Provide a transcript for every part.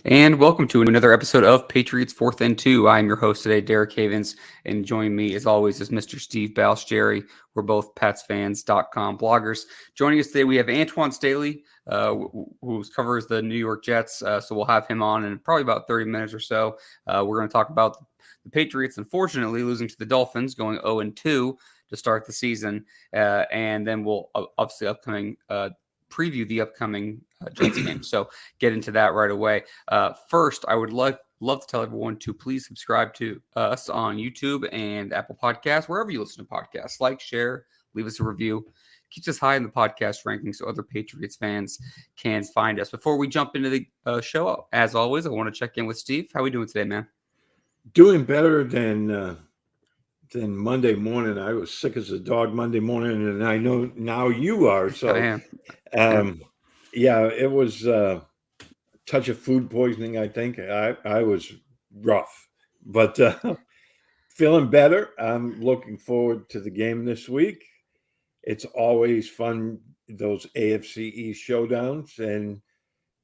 And welcome to another episode of Patriots 4th and 2. I'm your host today, Derek Havens, and joining me as always is Mr. Steve Balestrieri. We're both PatsFans.com bloggers. Joining us today, we have Antoine Staley, who covers the New York Jets. So we'll have him on in probably about 30 minutes or so. We're going to talk about the Patriots, unfortunately, losing to the Dolphins, going 0-2 to start the season. And then we'll obviously preview the upcoming Jets game. So get into that right away. First, I would love to tell everyone to please subscribe to us on YouTube and Apple Podcasts, wherever you listen to podcasts. Like, share, leave us a review. Keeps us high in the podcast rankings so other Patriots fans can find us. Before we jump into the show, as always, I want to check in with Steve. How are we doing today, man? Doing better than Monday morning. I was sick as a dog Monday morning, and I know now you are. So I am. Yeah, it was a touch of food poisoning, I think. I was rough, but feeling better. I'm looking forward to the game this week. It's always fun, those AFC East showdowns. And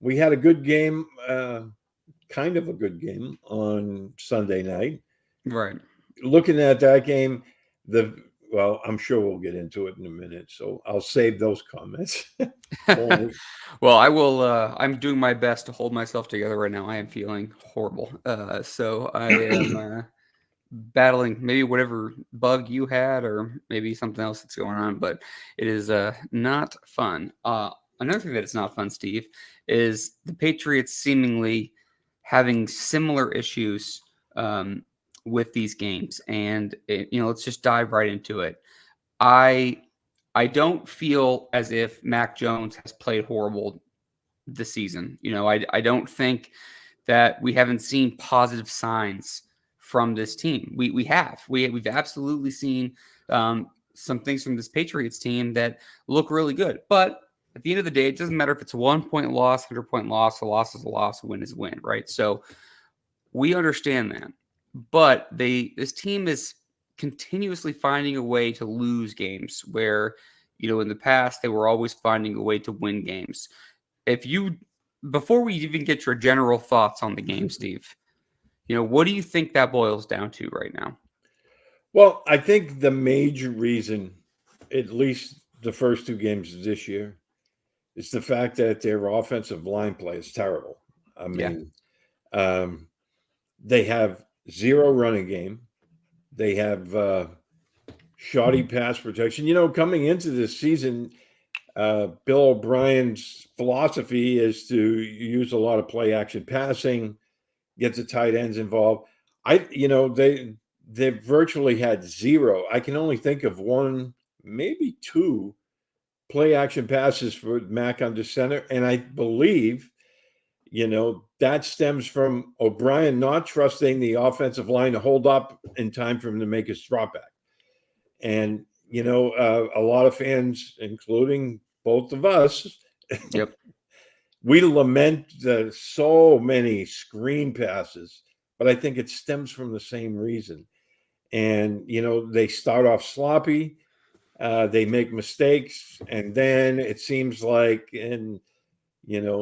we had a good game, kind of a good game on Sunday night. Right. Looking at that game, I'm sure we'll get into it in a minute, so I'll save those comments. Well, I will. I'm doing my best to hold myself together right now. I am feeling horrible. So I am battling maybe whatever bug you had or maybe something else that's going on, but it is not fun. Another thing that it's not fun, Steve, is the Patriots seemingly having similar issues with these games. And, let's just dive right into it. I don't feel as if Mac Jones has played horrible this season. I don't think that we haven't seen positive signs from this team. We've absolutely seen some things from this Patriots team that look really good. But at the end of the day, it doesn't matter if it's a 1-point loss, 100-point loss. A loss is a loss, a win is a win, right? So we understand that. But this team is continuously finding a way to lose games where, in the past, they were always finding a way to win games. Before we even get your general thoughts on the game, Steve, what do you think that boils down to right now? Well, I think the major reason, at least the first two games of this year, is the fact that their offensive line play is terrible. I mean, they have zero running game. They have shoddy pass protection. Coming into this season, Bill O'Brien's philosophy is to use a lot of play action passing, get the tight ends involved. They've virtually had zero. I can only think of one, maybe two play action passes for Mac under center. And I believe, that stems from O'Brien not trusting the offensive line to hold up in time for him to make his drop back. And, a lot of fans, including both of us, Yep. we lament so many screen passes, but I think it stems from the same reason. And, they start off sloppy, they make mistakes, and then it seems like in,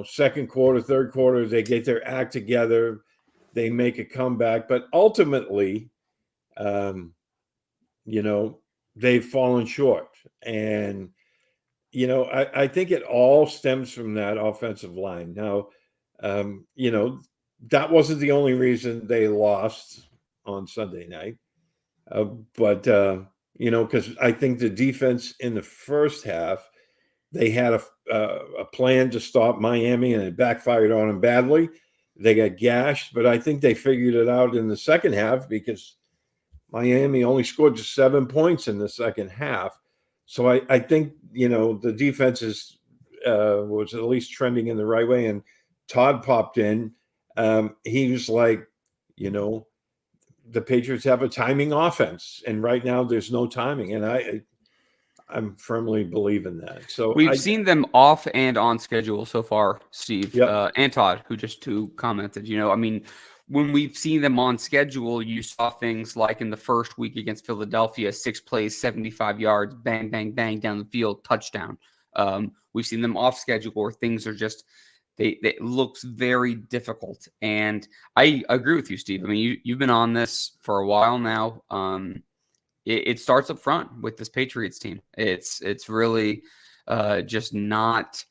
second quarter, third quarter, they get their act together, they make a comeback. But ultimately, they've fallen short. And, I think it all stems from that offensive line. Now, that wasn't the only reason they lost on Sunday night. But because I think the defense in the first half, they had a plan to stop Miami, and it backfired on them badly. They got gashed, but I think they figured it out in the second half because Miami only scored just 7 points in the second half. So I think, the defense was at least trending in the right way. And Todd popped in. He was like, the Patriots have a timing offense, and right now there's no timing. And I'm firmly believe in that. So we've seen them off and on schedule so far, Steve. Yep. And Todd, who commented. When we've seen them on schedule, you saw things like in the first week against Philadelphia, 6 plays, 75 yards, bang, bang, bang down the field, touchdown. We've seen them off schedule where things are just it looks very difficult. And I agree with you, Steve. I mean, you've been on this for a while now. It starts up front with this Patriots team. It's really just not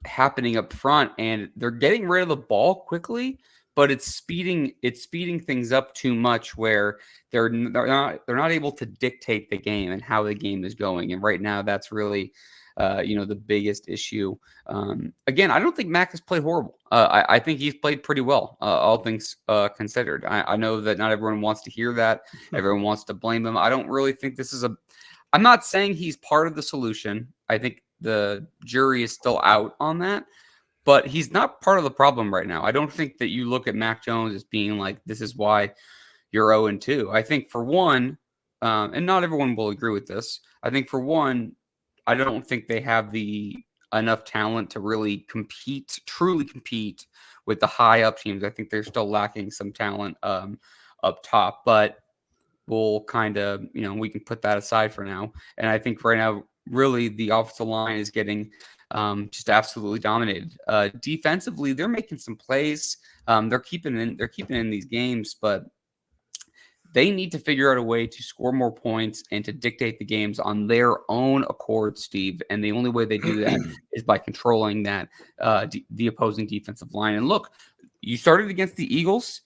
happening up front, and they're getting rid of the ball quickly, but it's speeding things up too much where they're not able to dictate the game and how the game is going. And right now, that's really the biggest issue. Again, I don't think Mac has played horrible. I think he's played pretty well, all things considered. I know that not everyone wants to hear that. Everyone wants to blame him. I don't really think this is I'm not saying he's part of the solution. I think the jury is still out on that, but he's not part of the problem right now. I don't think that you look at Mac Jones as being like, this is why you're 0-2. I think for one, and not everyone will agree with this, I think for one, I don't think they have the enough talent to really truly compete with the high up teams. I think they're still lacking some talent up top, but we'll kind of, we can put that aside for now. And I think right now, really, the offensive line is getting just absolutely dominated. Defensively, they're making some plays. They're keeping in these games, but they need to figure out a way to score more points and to dictate the games on their own accord, Steve. And the only way they do that is by controlling that the opposing defensive line. And look, you started against the Eagles,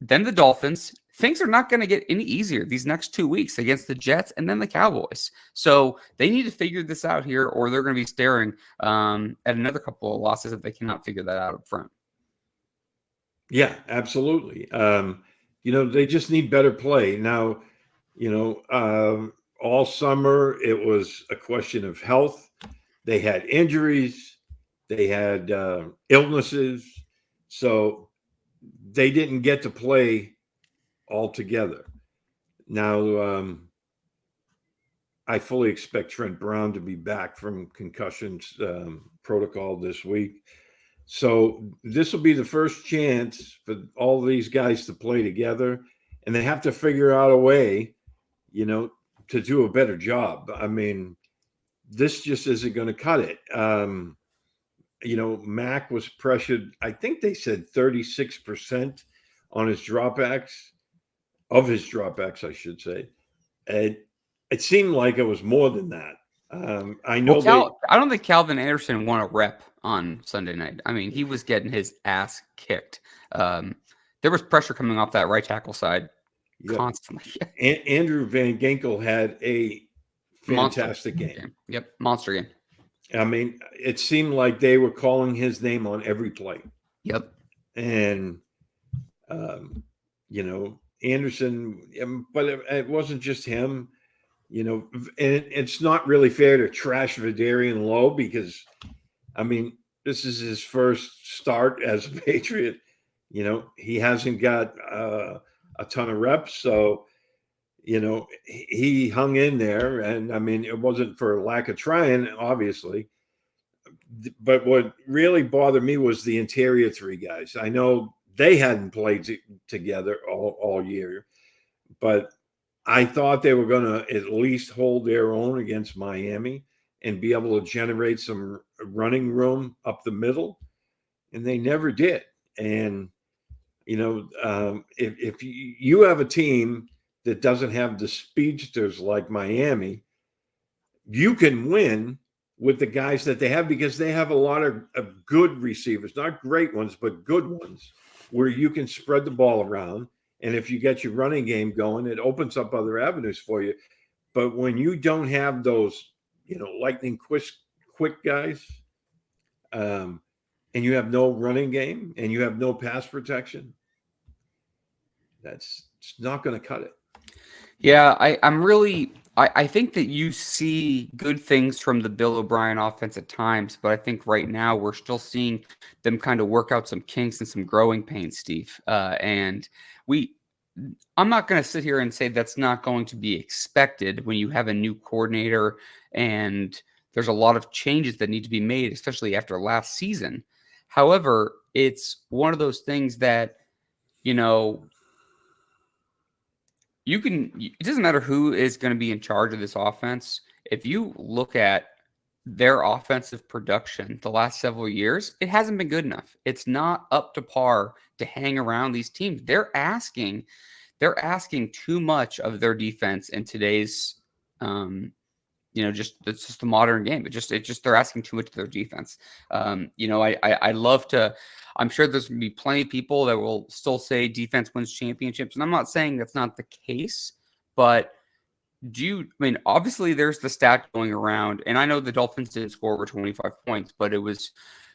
then the Dolphins. Things are not going to get any easier these next 2 weeks against the Jets and then the Cowboys. So they need to figure this out here, or they're going to be staring at another couple of losses if they cannot figure that out up front. Yeah, absolutely. They just need better play. Now, all summer it was a question of health. They had injuries, they had illnesses, so they didn't get to play all together. Now, I fully expect Trent Brown to be back from concussions protocol this week. So this will be the first chance for all these guys to play together, and they have to figure out a way, to do a better job. I mean, this just isn't going to cut it. Mac was pressured, I think they said 36% on his dropbacks, I should say. And it seemed like it was more than that. I know I don't think Calvin Anderson won a rep on Sunday night. I mean, he was getting his ass kicked. There was pressure coming off that right tackle side constantly. Andrew Van Ginkel had a fantastic game. Yep, monster game. I mean, it seemed like they were calling his name on every play. Yep. And, Anderson, but it wasn't just him. And it's not really fair to trash Vidarian Lowe because, I mean, this is his first start as a Patriot. He hasn't got a ton of reps. So, he hung in there. And, I mean, it wasn't for lack of trying, obviously. But what really bothered me was the interior three guys. I know they hadn't played together all year, but I thought they were going to at least hold their own against Miami and be able to generate some running room up the middle, and they never did. And, if you have a team that doesn't have the speedsters like Miami, you can win with the guys that they have because they have a lot of good receivers, not great ones, but good ones, where you can spread the ball around. And if you get your running game going, it opens up other avenues for you. But when you don't have those, lightning quick guys, and you have no running game and you have no pass protection, it's not going to cut it. Yeah, I think that you see good things from the Bill O'Brien offense at times, but I think right now we're still seeing them kind of work out some kinks and some growing pains, Steve. And I'm not going to sit here and say that's not going to be expected when you have a new coordinator and there's a lot of changes that need to be made, especially after last season. However, it's one of those things that, it doesn't matter who is going to be in charge of this offense. If you look at their offensive production the last several years, it hasn't been good enough. It's not up to par to hang around these teams. They're asking too much of their defense in today's it's just the modern game. It just they're asking too much of their defense. I love to. I'm sure there's gonna be plenty of people that will still say defense wins championships, and I'm not saying that's not the case, but obviously there's the stat going around, and I know the Dolphins didn't score over 25 points, but it was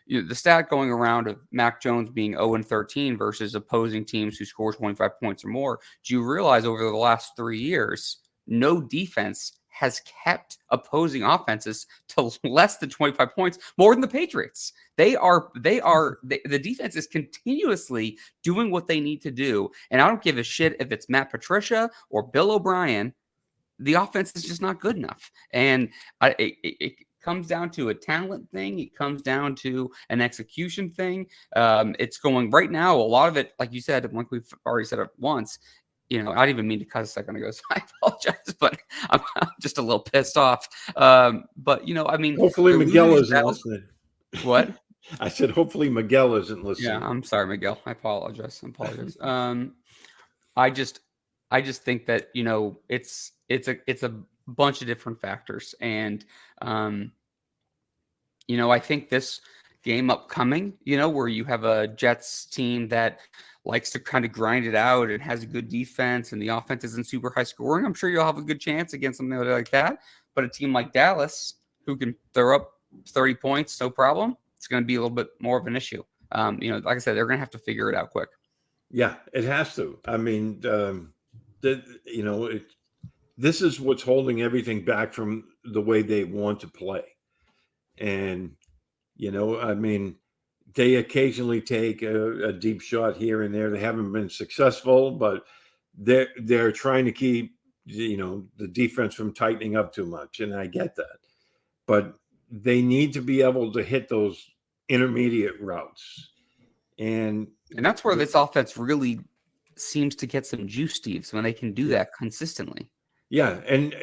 the stat going around of Mac Jones being 0-13 versus opposing teams who score 25 points or more. Do you realize over the last 3 years, no defense has kept opposing offenses to less than 25 points more than the Patriots? The defense is continuously doing what they need to do. And I don't give a shit if it's Matt Patricia or Bill O'Brien. The offense is just not good enough. And it comes down to a talent thing. It comes down to an execution thing. It's going right now. A lot of it, like you said, like we've already said it once, I didn't even mean to cut a second ago, so I apologize, but I'm just a little pissed off. Hopefully Miguel isn't listening. What? I said, hopefully Miguel isn't listening. Yeah, I'm sorry, Miguel. I apologize. I just think that it's a bunch of different factors, and I think this game upcoming, where you have a Jets team that likes to kind of grind it out and has a good defense, and the offense isn't super high scoring. I'm sure you'll have a good chance against something like that. But a team like Dallas, who can throw up 30 points, no problem, it's going to be a little bit more of an issue. Like I said, they're going to have to figure it out quick. Yeah, it has to. I mean, this is what's holding everything back from the way they want to play. And, they occasionally take a deep shot here and there. They haven't been successful, but they're trying to keep, the defense from tightening up too much. And I get that. But they need to be able to hit those intermediate routes. And that's where this offense really seems to get some juice, Steve, when they can do that consistently. Yeah. And,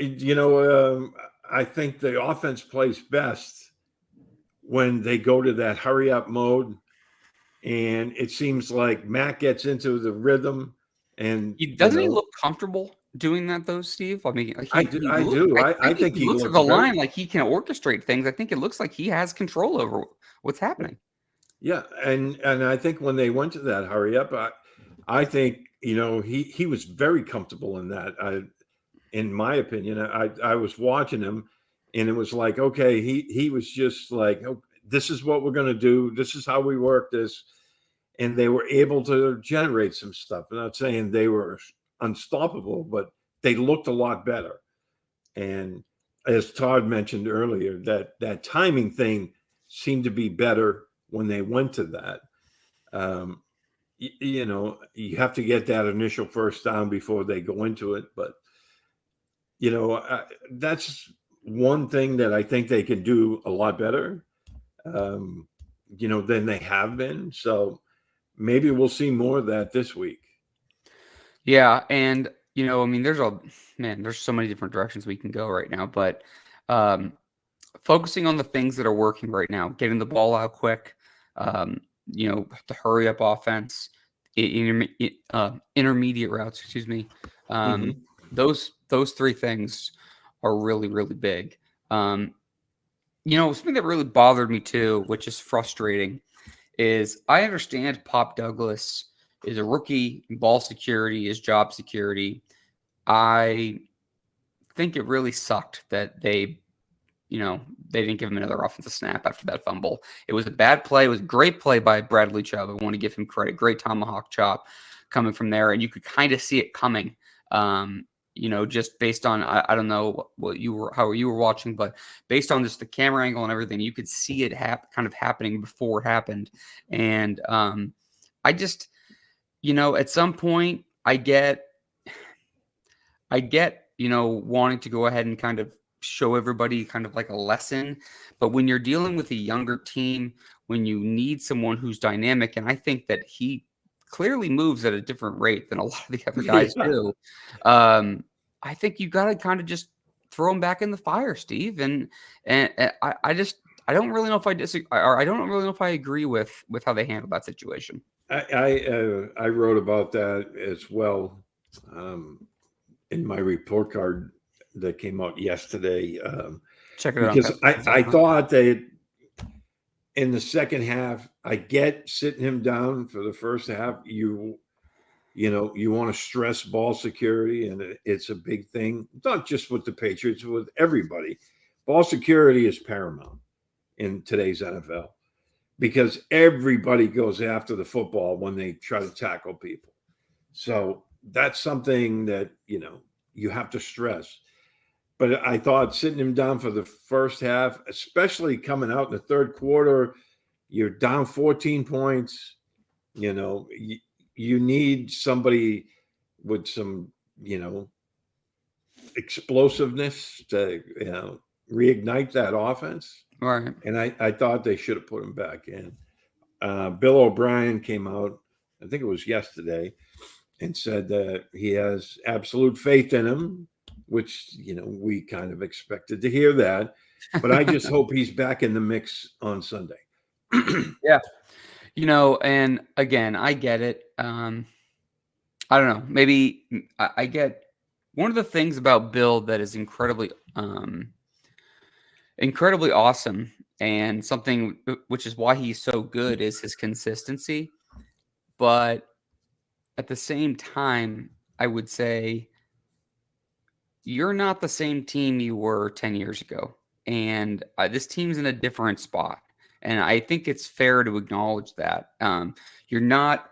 I think the offense plays best when they go to that hurry up mode. And it seems like Matt gets into the rhythm. And doesn't he look comfortable doing that, though, Steve? I mean, I do. I think he looks at the line like he can orchestrate things. I think it looks like he has control over what's happening. Yeah, and I think when they went to that hurry up, I think he was very comfortable in that. In my opinion, I was watching him, and it was like, okay, he was just like, oh, this is what we're going to do. This is how we work this, and they were able to generate some stuff. I'm not saying they were unstoppable, but they looked a lot better. And as Todd mentioned earlier, that timing thing seemed to be better when they went to that. You have to get that initial first down before they go into it. But, that's one thing that I think they can do a lot better, than they have been. So maybe we'll see more of that this week. Yeah. And, there's so many different directions we can go right now. But focusing on the things that are working right now, getting the ball out quick, the hurry up offense, intermediate routes, excuse me. Those three things are really, really big. Something that really bothered me too, which is frustrating, is I understand Pop Douglas is a rookie, ball security is job security. I think it really sucked that they didn't give him another offensive snap after that fumble. It was a bad play. It was a great play by Bradley Chubb. I want to give him credit. Great tomahawk chop coming from there. And you could kind of see it coming, just based on, I don't know how you were watching, but based on just the camera angle and everything, you could see it kind of happening before it happened. And I just, at some point I get, wanting to go ahead and kind of show everybody kind of like a lesson. But when you're dealing with a younger team, when you need someone who's dynamic, and I think that he clearly moves at a different rate than a lot of the other guys do, I think you got to kind of just throw him back in the fire, Steve. And I don't really know if I disagree, or I don't really know if I agree with how they handled that situation. I wrote about that as well in my report card that came out yesterday. Check it out on Because I PatsFans.com. thought that in the second half, I get sitting him down for the first half. You know, you want to stress ball security, and it's a big thing, not just with the Patriots, with everybody. Ball security is paramount in today's NFL because everybody goes after the football when they try to tackle people. So that's something that, you know, you have to stress. But I thought sitting him down for the first half, especially coming out in the third quarter, you're down 14 points. You know, you need somebody with some, you know, explosiveness to, you know, reignite that offense. Right. And I thought they should have put him back in. Bill O'Brien came out, I think it was yesterday, and said that he has absolute faith in him, which, you know, we kind of expected to hear that. But I just hope he's back in the mix on Sunday. Yeah. You know, and again, I get it. I don't know. Maybe I get one of the things about Bill that is incredibly awesome, and something which is why he's so good, is his consistency. But at the same time, I would say you're not the same team you were 10 years ago. And this team's in a different spot. And I think it's fair to acknowledge that. You're not,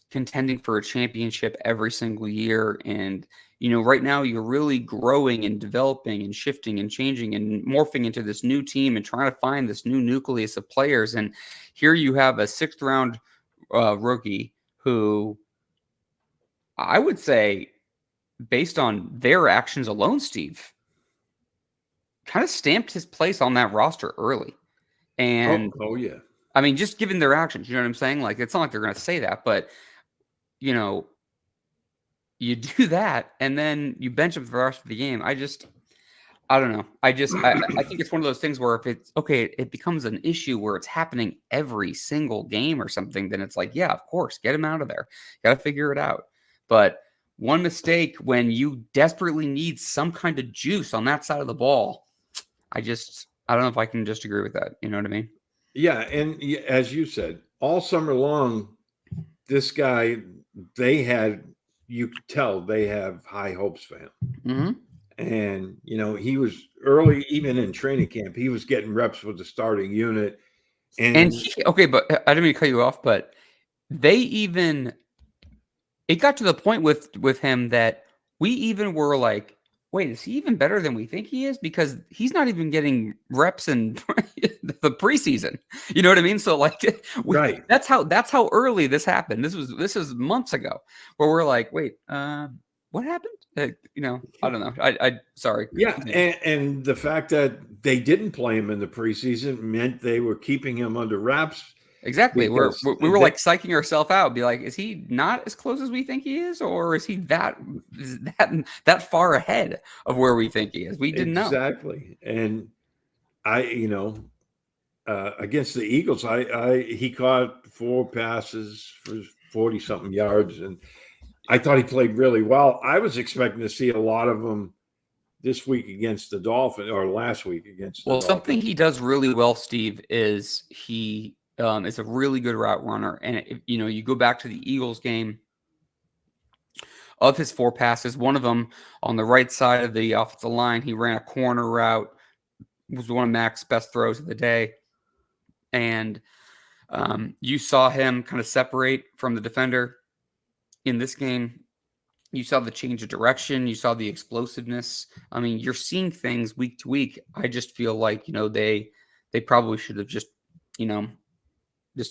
contending for a championship every single year. And, right now you're really growing and developing and shifting and changing and morphing into this new team and trying to find this new nucleus of players. And here you have a sixth round rookie who, I would say, based on their actions alone, Steve, kind of stamped his place on that roster early. And oh yeah. I mean, just given their actions, you know what I'm saying? Like, it's not like they're going to say that, but, you do that and then you bench him for the rest of the game. I don't know. I think it's one of those things where if it's okay, it becomes an issue where it's happening every single game or something, then it's like, yeah, of course, get him out of there. Got to figure it out. But one mistake when you desperately need some kind of juice on that side of the ball, I don't know if I can just agree with that. You know what I mean? Yeah. And as you said, all summer long, this guy, you could tell they have high hopes for him. Mm-hmm. And, he was early, even in training camp, he was getting reps with the starting unit. And but I didn't mean to cut you off, but it got to the point with him that we even were like, wait, is he even better than we think he is? Because he's not even getting reps in the preseason. You know what I mean? So like, right. That's how early this happened. This is months ago, where we're like, wait, what happened? I don't know. I sorry. Yeah, and the fact that they didn't play him in the preseason meant they were keeping him under wraps. Exactly. We were like psyching ourselves out, be like, is he not as close as we think he is, or is he that far ahead of where we think he is? We didn't know. Exactly. And I, against the Eagles, he caught 4 passes for 40 something yards, and I thought he played really well. I was expecting to see a lot of them this week against the Dolphins, or last week against the Dolphins. Something he does really well, Steve, is he is a really good route runner. And if, you go back to the Eagles game, of his 4 passes, one of them on the right side of the offensive line, he ran a corner route, was one of Mac's best throws of the day. And you saw him kind of separate from the defender in this game. You saw the change of direction. You saw the explosiveness. I mean, you're seeing things week to week. I just feel like, they probably should have just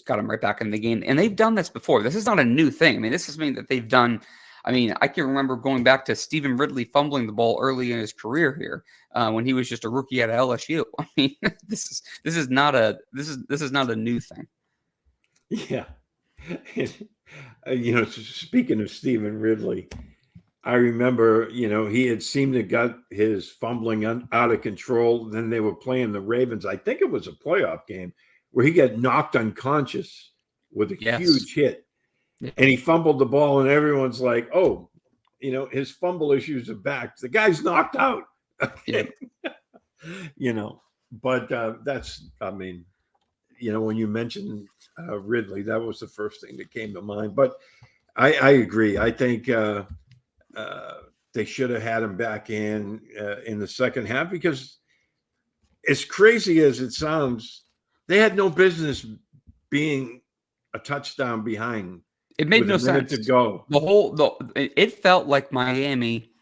got him right back in the game. And they've done this before. This is not a new thing. I mean, this is something that they've done. I mean, I can remember going back to Stephen Ridley fumbling the ball early in his career here when he was just a rookie at LSU. I mean, this is not a new thing. Yeah. Speaking of Stephen Ridley, I remember, he had seemed to got his fumbling out of control. Then they were playing the Ravens. I think it was a playoff game where he got knocked unconscious with a Yes. huge hit, Yep. and he fumbled the ball, and everyone's like, "Oh, his fumble issues are back. The guy's knocked out." Yep. But when you mentioned Ridley, that was the first thing that came to mind. But I agree. I think they should have had him back in the second half, because as crazy as it sounds, they had no business being a touchdown behind. It made with no a minute sense to go. It felt like Miami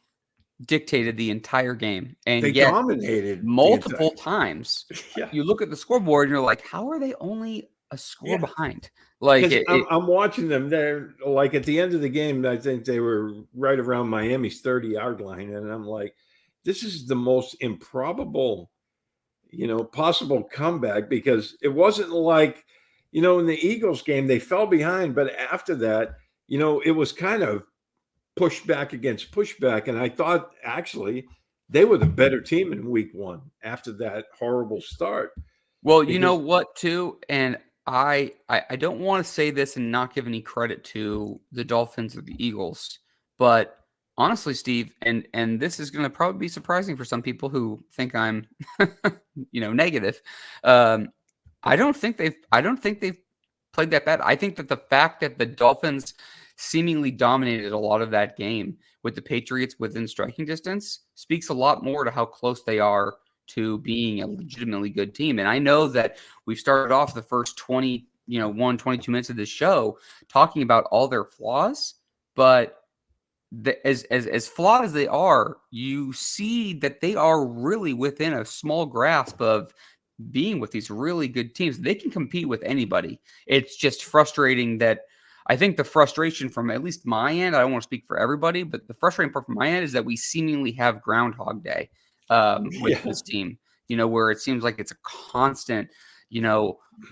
dictated the entire game, and They yet dominated multiple times Yeah. you look at the scoreboard and you're like, how are they only a score Yeah. behind? Like Because I'm watching them. They're like, at the end of the game, I think they were right around Miami's 30-yard line, and I'm like, this is the most improbable, possible comeback, because it wasn't like, in the Eagles game they fell behind, but after that, it was kind of pushback against pushback, and I thought actually they were the better team in week 1 after that horrible start. Well, you know Because what, too, and I don't want to say this and not give any credit to the Dolphins or the Eagles, but honestly, Steve, and this is going to probably be surprising for some people who think I'm, negative. I don't think they've played that bad. I think that the fact that the Dolphins seemingly dominated a lot of that game with the Patriots within striking distance speaks a lot more to how close they are to being a legitimately good team. And I know that we've started off the first 22 minutes of this show talking about all their flaws, but as flawed as they are, you see that they are really within a small grasp of being with these really good teams. They can compete with anybody. It's just frustrating that I think the frustration from at least my end, I don't want to speak for everybody, but the frustrating part from my end is that we seemingly have Groundhog Day with this team, where it seems like it's a constant,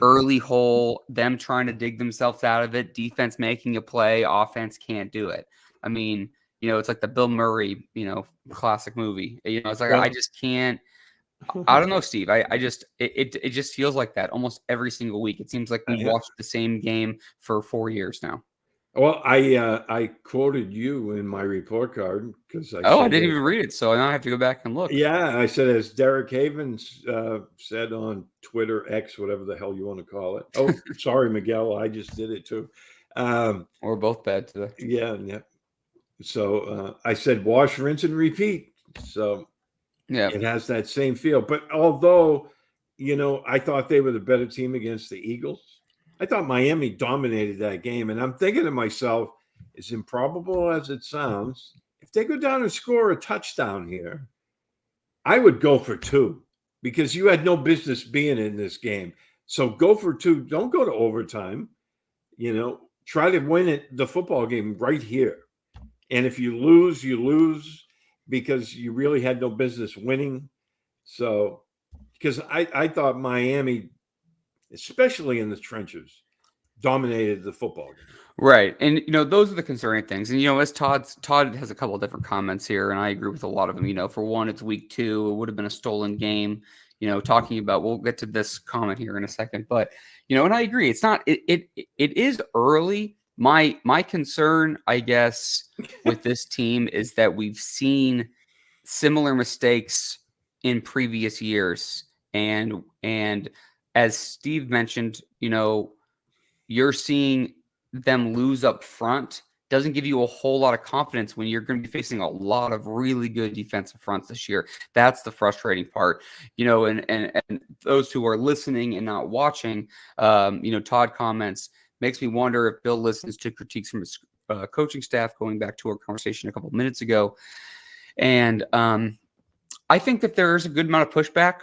early hole, them trying to dig themselves out of it, defense making a play, offense can't do it. I mean, it's like the Bill Murray, classic movie. It's like, I just can't. I don't know, Steve. I just it just feels like that almost every single week. It seems like we watched the same game for 4 years now. Well, I quoted you in my report card, because I didn't even read it, so now I have to go back and look. Yeah, I said, as Derek Havens said on Twitter, X, whatever the hell you want to call it. Oh, sorry, Miguel, I just did it too. We're both bad today. Yeah. So I said, wash, rinse, and repeat. So yeah, it has that same feel. But although, I thought they were the better team against the Eagles, I thought Miami dominated that game. And I'm thinking to myself, as improbable as it sounds, if they go down and score a touchdown here, I would go for 2, because you had no business being in this game. So go for 2. Don't go to overtime. Try to win the football game right here. And if you lose, you lose, because you really had no business winning. So, because I thought Miami, especially in the trenches, dominated the football game. Right. And, those are the concerning things. And, as Todd has a couple of different comments here, and I agree with a lot of them. For one, it's week 2. It would have been a stolen game, talking about, we'll get to this comment here in a second. But, and I agree. It's not, it is early. My concern, I guess, with this team is that we've seen similar mistakes in previous years. And as Steve mentioned, you're seeing them lose up front doesn't give you a whole lot of confidence when you're going to be facing a lot of really good defensive fronts this year. That's the frustrating part, and those who are listening and not watching, Todd comments, makes me wonder if Bill listens to critiques from his coaching staff, going back to our conversation a couple of minutes ago. And I think that there's a good amount of pushback,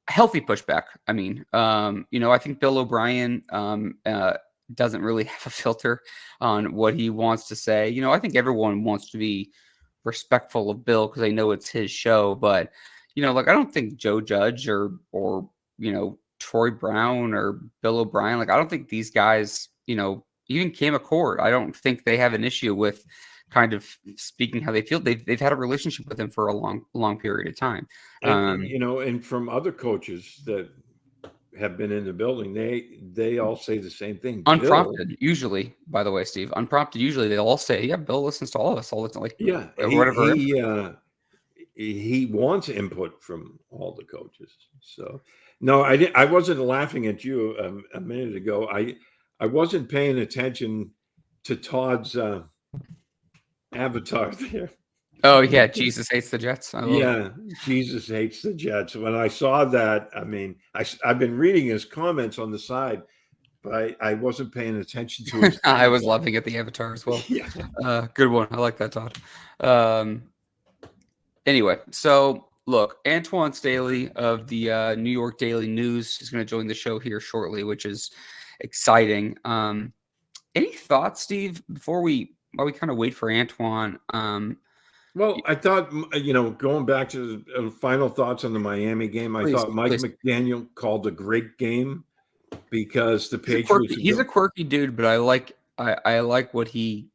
healthy pushback. I mean, I think Bill O'Brien doesn't really have a filter on what he wants to say. I think everyone wants to be respectful of Bill because they know it's his show. But, I don't think Joe Judge or Troy Brown or Bill O'Brien, I don't think these guys, even Cam McCord, I don't think they have an issue with kind of speaking how they feel. They've had a relationship with him for a long period of time. And and from other coaches that have been in the building, they all say the same thing. Bill, Unprompted, usually, by the way, Steve. Unprompted, usually they'll all say, "Yeah, Bill listens to all of us all the time." Like, yeah, whatever. he wants input from all the coaches. So, no, I wasn't laughing at you a minute ago. I wasn't paying attention to Todd's avatar there. Oh yeah, Jesus hates the Jets. I love it. Yeah, Jesus hates the Jets. When I saw that, I mean, I've been reading his comments on the side, but I wasn't paying attention to his. I was laughing at the avatar as well. Yeah. Good one. I like that, Todd. Anyway, so look, Antoine Staley of the New York Daily News is going to join the show here shortly, which is exciting. Any thoughts, Steve, while we kind of wait for Antoine? Well, I thought, going back to the final thoughts on the Miami game, I thought Mike McDaniel called a great game because the Patriots. He's a quirky dude, but I like what he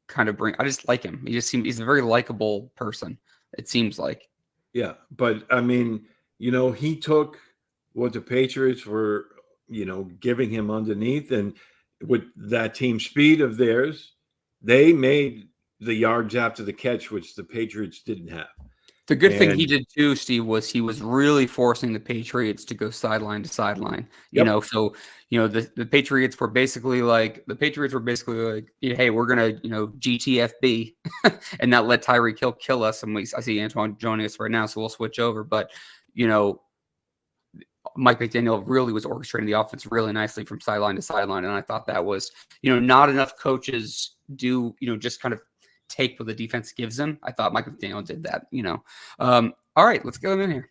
kind of brings. I just like him. He's a very likable person. It seems like. Yeah, but I mean, he took what the Patriots were, giving him underneath, and with that team speed of theirs, they made the yards after the catch, which the Patriots didn't have. The good thing he did too, Steve, was he was really forcing the Patriots to go sideline to sideline. So the Patriots were basically like, hey, we're gonna GTFB, and that let Tyreek Hill kill us. And I see Antoine joining us right now, so we'll switch over. But Mike McDaniel really was orchestrating the offense really nicely from sideline to sideline, and I thought that was not enough coaches do just kind of take what the defense gives them. I thought Mike McDaniel did that, all right, let's get him in here.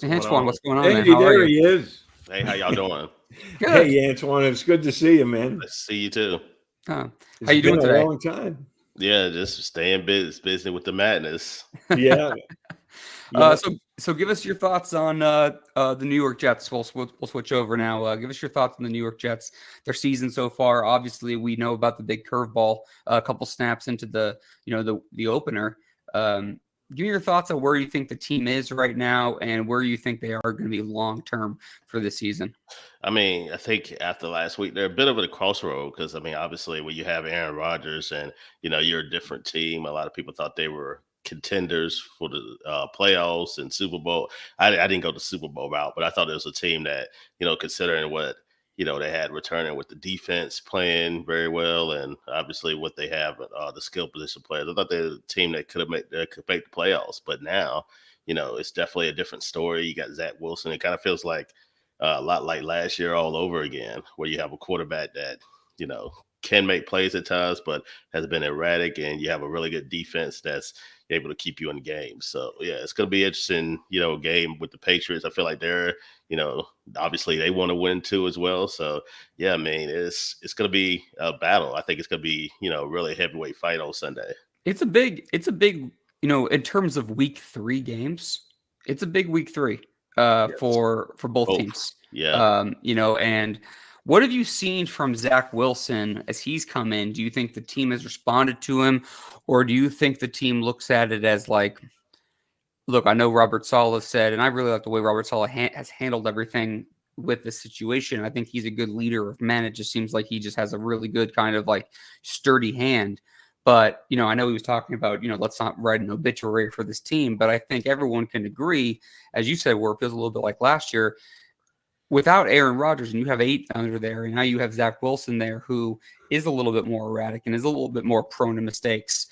Antoine, what's going on, hey, man? How there are he is. Hey, how y'all doing? Good. Hey, Antoine, it's good to see you, man. Nice to see you too. How you doing today? A long time. Yeah, just staying busy with the madness. Yeah. So give us your thoughts on the New York Jets. We'll switch over now. Give us your thoughts on the New York Jets, their season so far. Obviously, we know about the big curveball, a couple snaps into the opener. Give me your thoughts on where you think the team is right now and where you think they are going to be long term for the season. I mean, I think after last week, they're a bit of a crossroad because, obviously, when you have Aaron Rodgers and, you're a different team, a lot of people thought they were contenders for the playoffs and Super Bowl. I didn't go the Super Bowl route, but I thought it was a team that, considering what, they had returning with the defense playing very well, and obviously what they have, the skill position players. I thought they were a team that could make the playoffs. But now, it's definitely a different story. You got Zach Wilson. It kind of feels like a lot like last year all over again, where you have a quarterback that, can make plays at times, but has been erratic, and you have a really good defense that's able to keep you in the game. So yeah, it's going to be interesting, game with the Patriots. I feel like they're, obviously they want to win too as well. So yeah, I mean, it's going to be a battle. I think it's going to be, really heavyweight fight on Sunday. It's a big, in terms of week 3 games, it's a big week 3 Yes. for both teams. Yeah. And what have you seen from Zach Wilson as he's come in? Do you think the team has responded to him, or do you think the team looks at it as like, look, I know Robert Saleh said, and I really like the way Robert Saleh has handled everything with this situation. I think he's a good leader of men. It just seems like he just has a really good kind of like sturdy hand. But, I know he was talking about, let's not write an obituary for this team. But I think everyone can agree, as you said, where it feels a little bit like last year, without Aaron Rodgers, and you have 8 under there, and now you have Zach Wilson there, who is a little bit more erratic and is a little bit more prone to mistakes.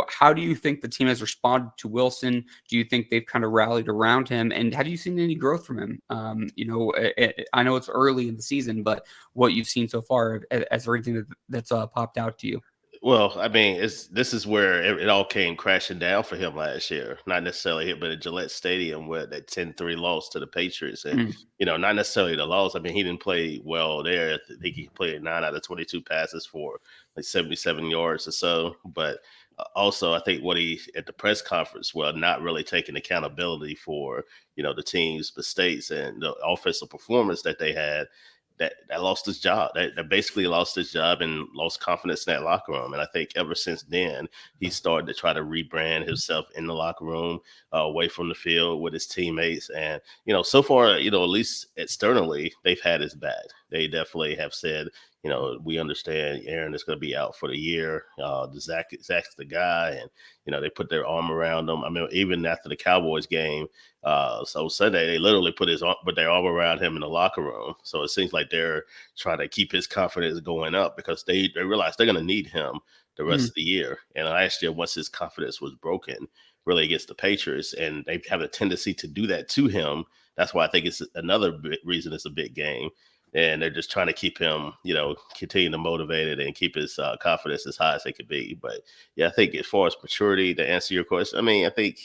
How do you think the team has responded to Wilson? Do you think they've kind of rallied around him? And have you seen any growth from him? I know it's early in the season, but what you've seen so far as there anything that's popped out to you? Well, I mean, this is where it all came crashing down for him last year. Not necessarily hit, but at Gillette Stadium where that 10-3 loss to the Patriots. And, not necessarily the loss. I mean, he didn't play well there. I think he played 9 out of 22 passes for like 77 yards or so. But also, I think what he at the press conference, not really taking accountability for, the team's mistakes and the offensive performance that they had. that lost his job. That basically lost his job and lost confidence in that locker room. And I think ever since then, he started to try to rebrand himself in the locker room, away from the field with his teammates. And, so far, at least externally, they've had his back. They definitely have said, we understand Aaron is going to be out for the year. Zach's the guy. And, they put their arm around him. I mean, even after the Cowboys game, so Sunday, they literally put their arm around him in the locker room. So it seems like they're trying to keep his confidence going up because they realize they're going to need him the rest of the year. And last year, once his confidence was broken, really against the Patriots, and they have a tendency to do that to him. That's why I think it's another reason it's a big game. And they're just trying to keep him, continue to motivate and keep his confidence as high as they could be. But yeah, I think as far as maturity, to answer your question, I mean, I think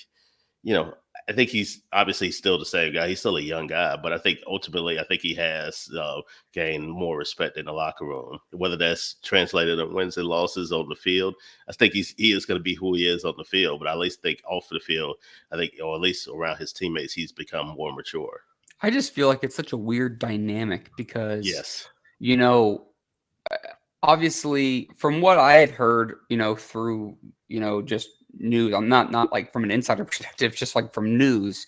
he's obviously still the same guy. He's still a young guy, but I think ultimately, he has gained more respect in the locker room. Whether that's translated in wins and losses on the field, I think he is going to be who he is on the field. But I at least think off the field, or at least around his teammates, he's become more mature. I just feel like it's such a weird dynamic because, yes, obviously from what I had heard, through, just news, I'm not like from an insider perspective, just like from news,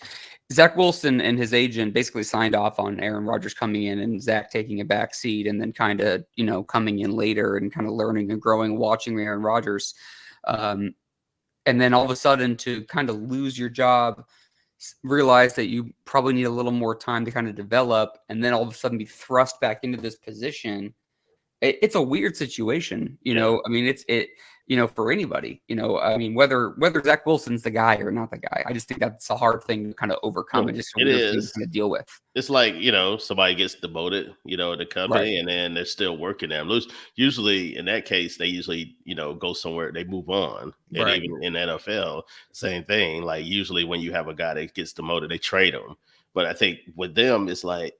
Zach Wilson and his agent basically signed off on Aaron Rodgers coming in and Zach taking a back seat and then kind of, coming in later and kind of learning and growing, watching Aaron Rodgers. And then all of a sudden to kind of lose your job, realize that you probably need a little more time to kind of develop, and then all of a sudden be thrust back into this position. It's a weird situation, I mean, it's for anybody, I mean, whether Zach Wilson's the guy or not the guy, I just think that's a hard thing to kind of overcome and just a weird thing to kind of deal with. It's like, somebody gets demoted, in the company, and then they're still working there. Usually in that case, they usually, go somewhere, they move on. And even in NFL, same thing. Like usually when you have a guy that gets demoted, they trade him. But I think with them, it's like,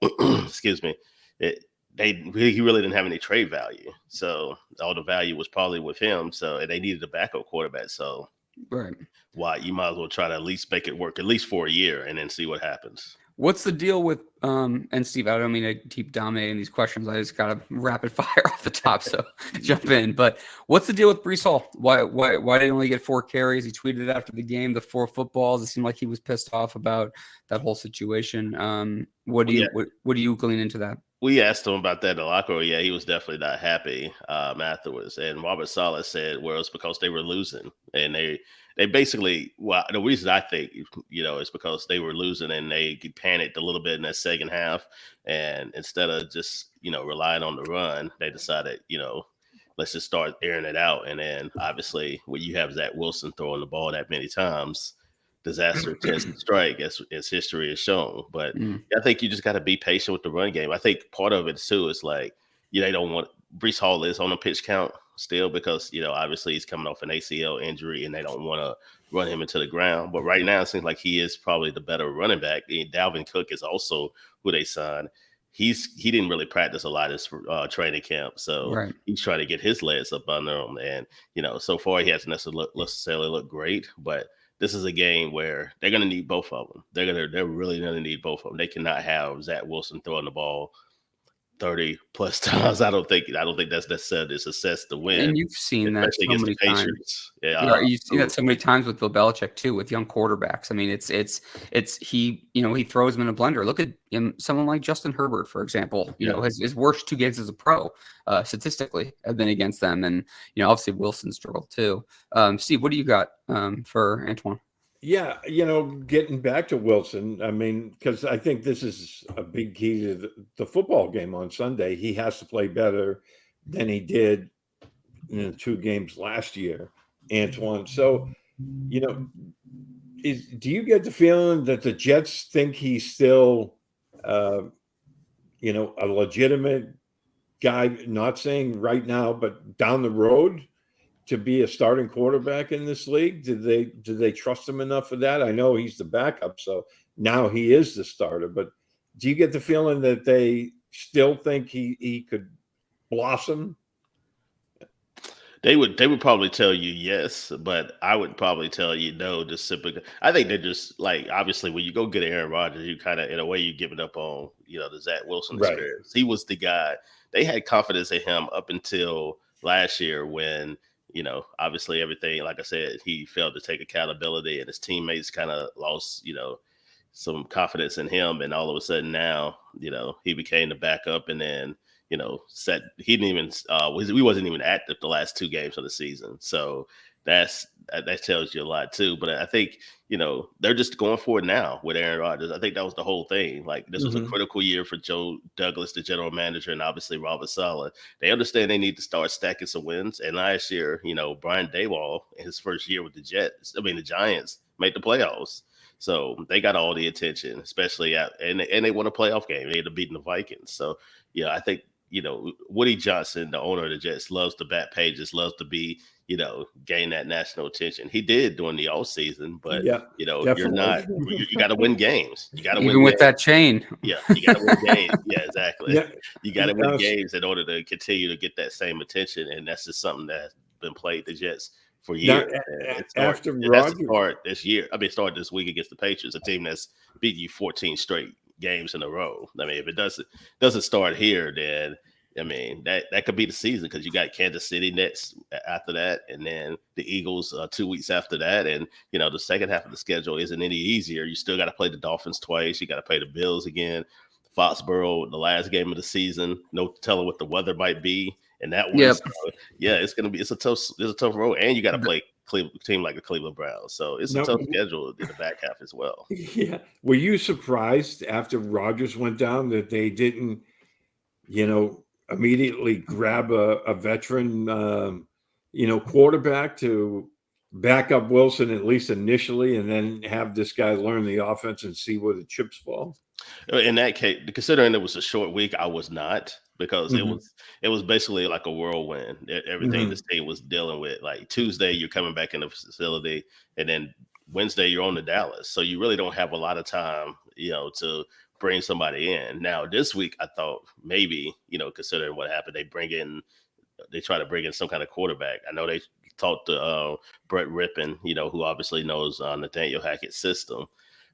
excuse me, he really didn't have any trade value. So all the value was probably with him. So they needed a backup quarterback. So why you might as well try to at least make it work at least for a year and then see what happens. What's the deal with and Steve, I don't mean to keep dominating these questions. I just got to rapid fire off the top, so jump in. But what's the deal with Breece Hall? Why did he only get 4 carries? He tweeted after the game the 4 footballs. It seemed like he was pissed off about that whole situation. What do you glean into that? We asked him about that in the locker room. Yeah, he was definitely not happy afterwards. And Robert Saleh said, well, it's because they were losing. And they basically, well, the reason I think, is because they were losing and they panicked a little bit in that second half. And instead of just, relying on the run, they decided, let's just start airing it out. And then obviously when you have Zach Wilson throwing the ball that many times, disaster tends to strike, as history has shown. But I think you just got to be patient with the run game. I think part of it too is like, they don't want Breece Hall is on a pitch count still because, obviously he's coming off an ACL injury and they don't want to run him into the ground. But right now it seems like he is probably the better running back. And Dalvin Cook is also who they signed. He didn't really practice a lot this training camp. So he's trying to get his legs up under him. And, so far he hasn't necessarily looked great, but this is a game where they're going to need both of them. They're really going to need both of them. They cannot have Zach Wilson throwing the ball 30 plus times. I don't think that's necessarily to assess the win. And you've seen that so many times. Yeah, you've seen that so many times with Bill Belichick too, with young quarterbacks. I mean, it's he throws them in a blender. Look at someone like Justin Herbert, for example. His worst 2 games as a pro, statistically, have been against them, and obviously Wilson struggled too. Steve, what do you got for Antoine? Yeah, getting back to Wilson, I mean, because I think this is a big key to the football game on Sunday. He has to play better than he did in the 2 games last year, Antoine. So, do you get the feeling that the Jets think he's still, a legitimate guy, not saying right now, but down the road, to be a starting quarterback in this league? Do they trust him enough for that? I know he's the backup, so now he is the starter. But do you get the feeling that they still think he could blossom? They would probably tell you yes, but I would probably tell you no. Just simply, I think they're just like, obviously when you go get Aaron Rodgers, you kind of in a way you give it up on the Zach Wilson Right. experience. He was the guy. They had confidence in him up until last year when obviously everything, like I said, he failed to take accountability and his teammates kind of lost some confidence in him, and all of a sudden now he became the backup, and then set he didn't even we wasn't even at the last two games of the season. So that tells you a lot too. But I think they're just going for it now with Aaron Rodgers. I think that was the whole thing. Like, this was a critical year for Joe Douglas, the general manager, and obviously Robert Saleh. They understand they need to start stacking some wins. And last year, Brian Daboll, in his first year with the Giants, made the playoffs. So they got all the attention, especially and they won a playoff game. They ended up beating the Vikings. So I think Woody Johnson, the owner of the Jets, loves to bat pages, loves to be gain that national attention. He did during the off season, but you're not. You got to win games. You got to win Even with games. that chain. Yeah, you got to win games. Yeah, exactly. Yeah. You got to win games in order to continue to get that same attention, and that's just something that's been played the Jets for years. After Rodgers start this year. Start this week against the Patriots, a team that's beat you 14 straight games in a row. I mean, if it doesn't start here, then that could be the season, because you got Kansas City next after that, and then the Eagles 2 weeks after that, and the second half of the schedule isn't any easier. You still got to play the Dolphins twice. You got to play the Bills again, Foxborough, the last game of the season. No telling what the weather might be, and that one. Yep. It's a tough road, and you got to play team like the Cleveland Browns. So it's a tough schedule in the back half as well. Yeah. Were you surprised after Rodgers went down that they didn't, immediately grab a veteran, quarterback to back up Wilson, at least initially, and then have this guy learn the offense and see where the chips fall? In that case, considering it was a short week, I was not, because it was basically like a whirlwind. Everything this team was dealing with. Like, Tuesday, you're coming back in the facility, and then Wednesday, you're on to Dallas. So you really don't have a lot of time, to bring somebody in. Now, this week, I thought maybe, considering what happened, they try to bring in some kind of quarterback. I know they talked to Brett Rippon, who obviously knows Nathaniel Hackett's system.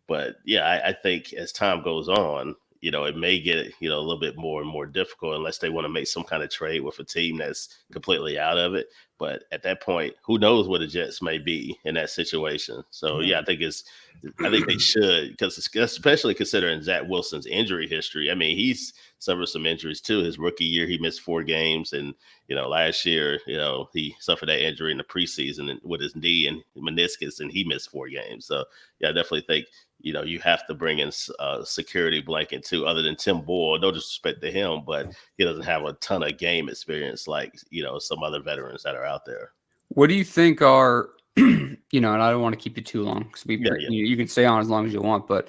But yeah, I think as time goes on, it may get a little bit more and more difficult, unless they want to make some kind of trade with a team that's completely out of it. But at that point, who knows where the Jets may be in that situation? So yeah, I think they should, because especially considering Zach Wilson's injury history. I mean, he's suffered some injuries too. His rookie year, he missed 4 games, and last year, he suffered that injury in the preseason with his knee and meniscus, and he missed 4 games. So yeah, I definitely think you have to bring in a security blanket too, other than Tim Boyle. No disrespect to him, but he doesn't have a ton of game experience like some other veterans that are out there. What do you think are, and I don't want to keep you too long, because you can stay on as long as you want, but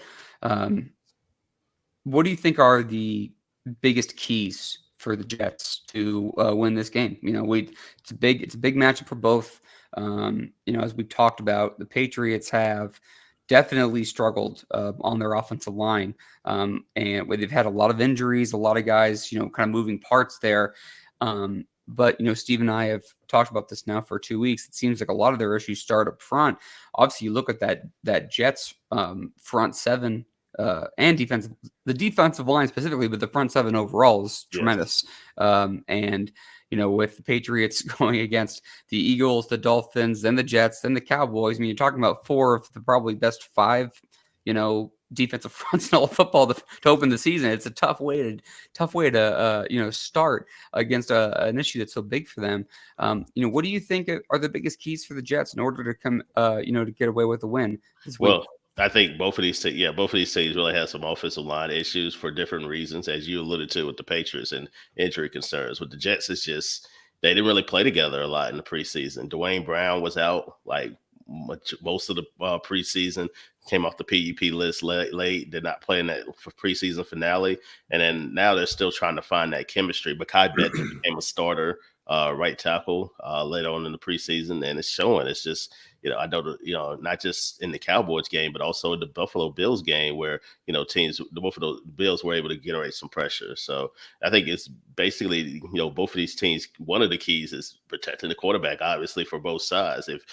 what do you think are the biggest keys for the Jets to win this game? It's a big matchup for both. As we've talked about, the Patriots have definitely struggled on their offensive line, and they've had a lot of injuries, a lot of guys, kind of moving parts there. But Steve and I have talked about this now for 2 weeks. It seems like a lot of their issues start up front. Obviously, you look at that Jets front seven and the defensive line specifically, but the front seven overall is tremendous. And with the Patriots going against the Eagles, the Dolphins, then the Jets, then the Cowboys, you're talking about 4 of the probably best 5, defensive fronts in all of football to open the season. It's a tough way to start against an issue that's so big for them. What do you think are the biggest keys for the Jets in order to come, to get away with a win this week? Well, I think both of these teams really have some offensive line issues for different reasons, as you alluded to with the Patriots and injury concerns. With the Jets, it's just they didn't really play together a lot in the preseason. Dwayne Brown was out like most of the preseason, came off the PUP list late, did not play in that preseason finale. And then now they're still trying to find that chemistry. Mekhi Becton became a starter right tackle later on in the preseason, and it's showing. It's just I know that, not just in the Cowboys game, but also in the Buffalo Bills game where, the Buffalo Bills were able to generate some pressure. So I think it's basically, both of these teams, one of the keys is protecting the quarterback, obviously, for both sides. If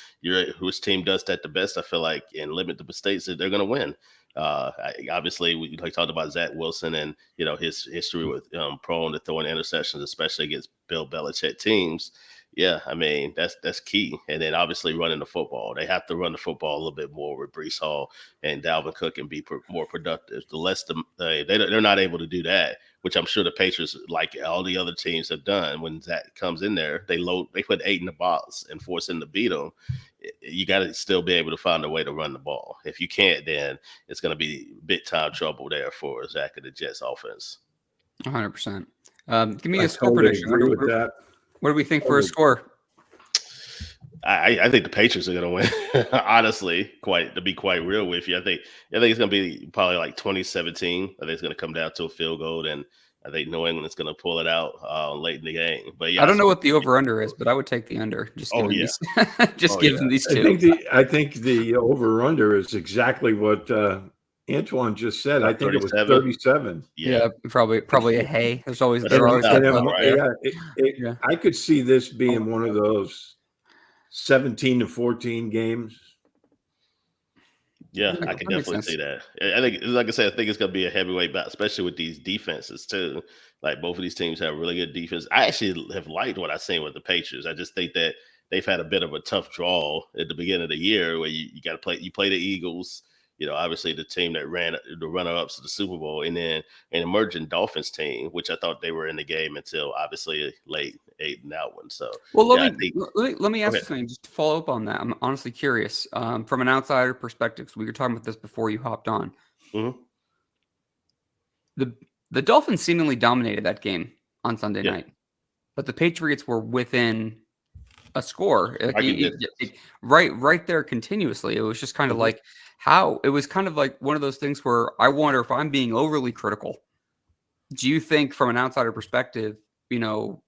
which team does that the best, I feel like, and limit the mistakes, that they're going to win. Obviously, we talked about Zach Wilson and his history with prone to throwing interceptions, especially against Bill Belichick teams. Yeah, I mean that's key. And then obviously running the football, they have to run the football a little bit more with Brees Hall and Dalvin Cook and be more productive. The less they're not able to do that, which I'm sure the Patriots, like all the other teams, have done. When Zach comes in there, they put 8 in the box and force him to beat them. You got to still be able to find a way to run the ball. If you can't, then it's going to be big time trouble there for Zach and the Jets offense. 100%. Give me a score totally prediction. agree with that. What do we think for a score? I think the Patriots are going to win. Honestly, to be quite real with you, I think it's going to be probably like 2017. I think it's going to come down to a field goal, and I think New England is going to pull it out late in the game. But yeah, I don't know what the over/under is, but I would take the under. Just given these two. I think the over/under is exactly what Antoine just said. I think it was 37. Yeah, probably a hay. I could see this being one of those 17-14 games. Yeah, I can definitely see that. I think, like I said, I think it's going to be a heavyweight battle, especially with these defenses too. Like both of these teams have really good defense. I actually have liked what I've seen with the Patriots. I just think that they've had a bit of a tough draw at the beginning of the year where you got to play. You play the Eagles. Obviously the team that ran the runner-ups to the Super Bowl, and then an emerging Dolphins team, which I thought they were in the game until obviously late in that one. So, well, let me ask you something just to follow up on that. I'm honestly curious from an outsider perspective, because we were talking about this before you hopped on. Mm-hmm. The Dolphins seemingly dominated that game on Sunday night, but the Patriots were within a score, right there continuously. It was just kind of like it was kind of like one of those things where I wonder if I'm being overly critical. Do you think, from an outsider perspective, do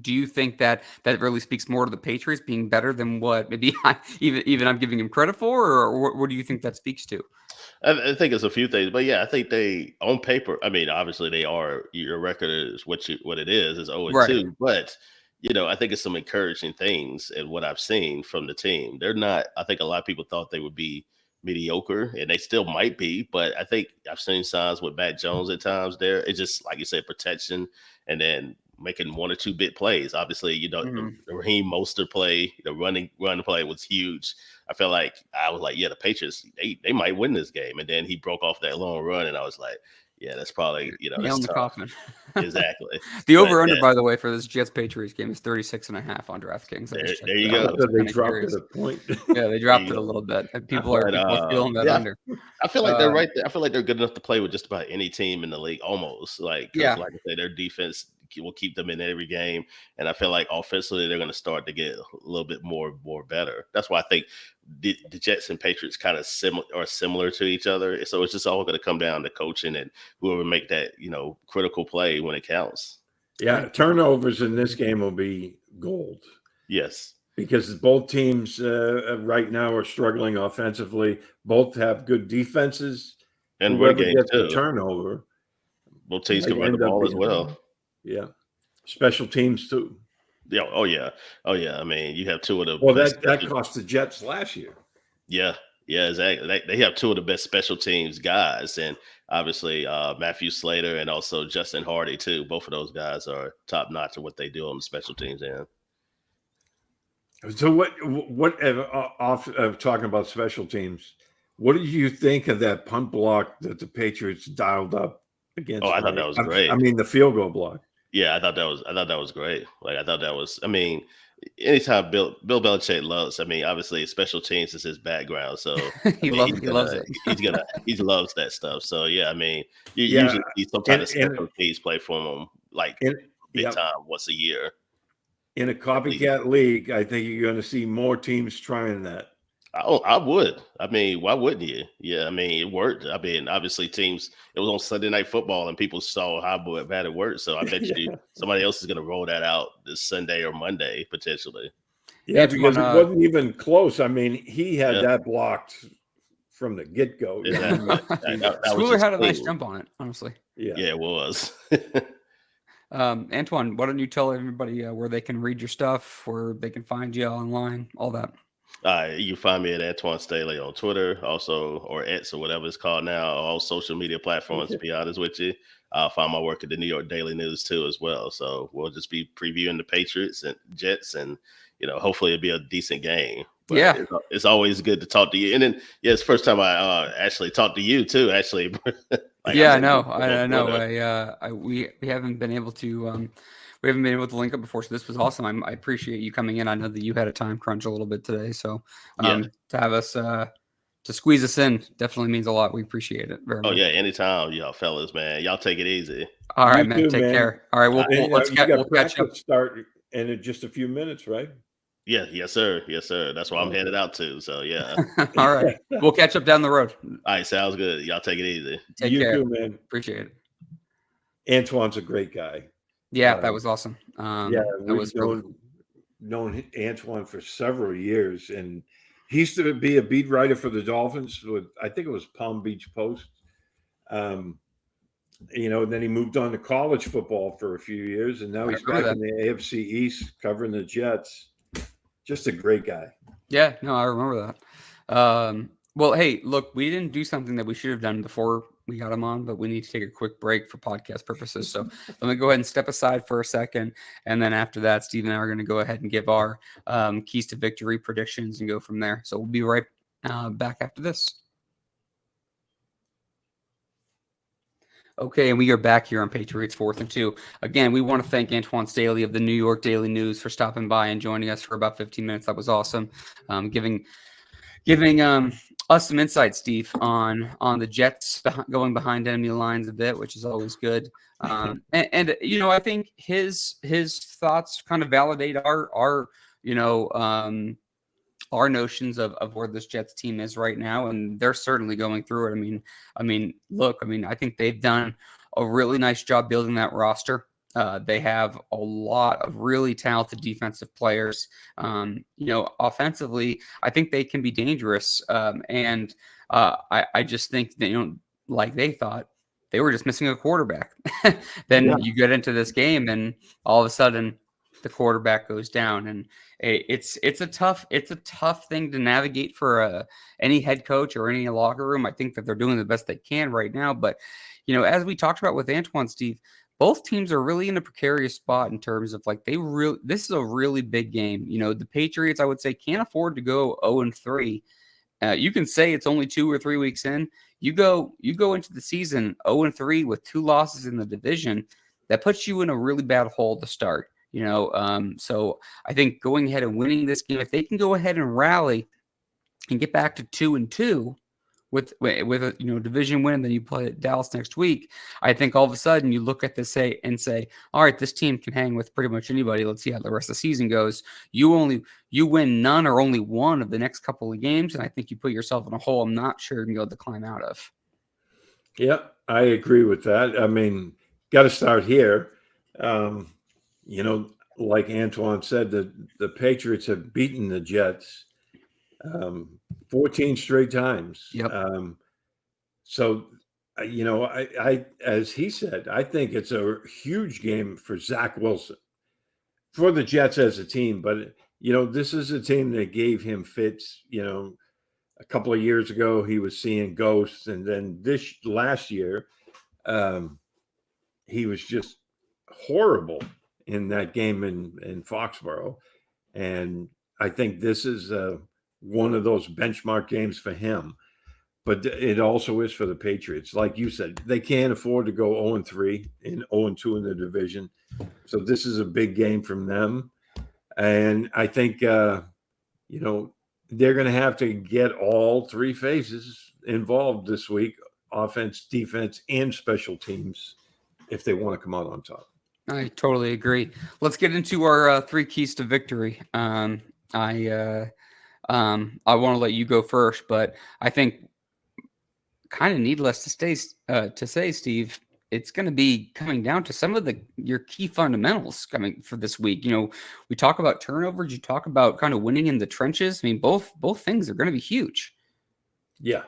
you think that really speaks more to the Patriots being better than what maybe even I'm giving them credit for, or what do you think that speaks to? I think it's a few things, but yeah, I think they, on paper, I mean, obviously they are, your record is what it is 0-2, but I think it's some encouraging things in what I've seen from the team. They're not, I think a lot of people thought they would be mediocre, and they still might be, but I think I've seen signs with Matt Jones at times there. It's just, like you said, protection, and then making 1 or 2 big plays. Obviously, the Raheem Mostert play, the run play was huge. I felt like I was like, yeah, the Patriots, they might win this game. And then he broke off that long run, and I was like, yeah, that's probably, nail in the coffin. Exactly. The over/under, by the way, for this Jets-Patriots game is 36.5 on DraftKings. There you go. They dropped it a point. Yeah, they dropped it a little bit. And people are feeling that under. I feel like they're right there. I feel like they're good enough to play with just about any team in the league, almost. Like I say, their defense will keep them in every game, and I feel like offensively they're going to start to get a little bit more better. That's why I think the Jets and Patriots kind of similar to each other. So it's just all going to come down to coaching and whoever make that critical play when it counts. Yeah, turnovers in this game will be gold. Yes, because both teams right now are struggling offensively. Both have good defenses, and whoever gets the turnover. Both teams can run the ball as well. Yeah, special teams too. Yeah. Oh yeah. I mean, you have 2 of the. Well, that cost the Jets last year. Yeah, exactly. They have 2 of the best special teams guys, and obviously Matthew Slater and also Justin Hardy too. Both of those guys are top notch at what they do on the special teams end. So what talking about special teams, what did you think of that punt block that the Patriots dialed up against? Oh, I thought that was great. I mean, the field goal block. Yeah, I thought that was great. Like, I thought that was, I mean, anytime Bill Belichick loves, I mean, obviously special teams is his background. So he loves it. He loves that stuff. So yeah, I mean, you usually see some kind of special teams play for him like big time once a year. In a copycat league, I think you're going to see more teams trying that. I would. I mean, why wouldn't you? Yeah, I mean, it worked. I mean, obviously, it was on Sunday Night Football, and people saw how bad it worked. So I bet you somebody else is going to roll that out this Sunday or Monday, potentially. Yeah, because it Antoine, wasn't even close. I mean, he had Yeah, that blocked from the get-go. You know, exactly. That was Schooler just had a nice clean. jump on it, honestly. yeah. Yeah, it was. Antoine, why don't you tell everybody where they can read your stuff, where they can find you online, all that. You find me at Antoine Staley on Twitter, also, or X or whatever it's called now, all social media platforms. To be honest with you, I'll find my work at the New York Daily News too, as well. So we'll just be previewing the Patriots and Jets, and hopefully it'll be a decent game. But Yeah. it's always good to talk to you. And then, yeah, it's the first time I actually talked to you too. Actually, like Yeah, I said, know. on I know. Twitter. We haven't been able to we haven't been able to link up before, so this was awesome. I appreciate you coming in. I know that you had a time crunch a little bit today, so Yeah. to have us to squeeze us in definitely means a lot. We appreciate it very Oh much. yeah, anytime, y'all fellas, man. Y'all take it easy. All right, You man. too, Take man. care. All right, And you we'll got catch up. practice start in just a few minutes, right? Yeah, yes, sir. Yes, sir. That's where I'm Okay. headed out to. So yeah. All right, we'll catch up down the road. All right, sounds good. Y'all take it easy. Take You care. too, man. Appreciate it. Antoine's a great guy. Yeah, that was awesome. Yeah, That we've was really cool. known Antoine for several years, and he used to be a beat writer for the Dolphins with, I think it was Palm Beach Post. Then he moved on to college football for a few years, and now I he's remember back that. in the AFC East covering the Jets. Just a great guy. Yeah, no, I remember that. Well, hey, look, we didn't do something that we should have done before we got him on, but we need to take a quick break for podcast purposes. So let me go ahead and step aside for a second. And then after that, Steve and I are going to go ahead and give our keys to victory predictions and go from there. So we'll be right back after this. Okay, and we are back here on Patriots 4th and 2. Again, we want to thank Antoine Staley of the New York Daily News for stopping by and joining us for about 15 minutes. That was awesome. Giving us some insight, Steve, on the Jets going behind enemy lines a bit, which is always good. And I think his thoughts kind of validate our notions of where this Jets team is right now, and they're certainly going through it. I think they've done a really nice job building that roster. They have a lot of really talented defensive players. Offensively, I think they can be dangerous. I just think that, like they thought, they were just missing a quarterback. Then you get into this game, and all of a sudden, the quarterback goes down, and it's a tough thing to navigate for any head coach or any locker room. I think that they're doing the best they can right now, but as we talked about with Antoine, Steve, both teams are really in a precarious spot in terms of this is a really big game. The Patriots, I would say, can't afford to go 0-3. You can say it's only 2 or 3 weeks in. You go into the season 0-3 with 2 losses in the division. That puts you in a really bad hole to start. So I think going ahead and winning this game, if they can go ahead and rally and get back to 2-2 with a division win, and then you play Dallas next week, I think all of a sudden you look at this and say, all right, this team can hang with pretty much anybody. Let's see how the rest of the season goes. You win none or only one of the next couple of games, and I think you put yourself in a hole I'm not sure you're going to be able to climb out of. Yeah, I agree with that. I mean, got to start here. Like Antoine said, the Patriots have beaten the Jets 14 straight times. Yep. I as he said, I think it's a huge game for Zach Wilson, for the Jets as a team. But this is a team that gave him fits. A couple of years ago, he was seeing ghosts, and then this last year, he was just horrible in that game in Foxborough. And I think this is one of those benchmark games for him. But it also is for the Patriots. Like you said, they can't afford to go 0-3 and 0-2 in the division. So this is a big game from them. And I think, they're going to have to get all 3 phases involved this week, offense, defense, and special teams, if they want to come out on top. I totally agree. Let's get into our 3 keys to victory. I want to let you go first, but I think kind of needless to say, Steve, it's going to be coming down to some of your key fundamentals coming for this week. We talk about turnovers, you talk about kind of winning in the trenches. I mean, both things are going to be huge. Yeah,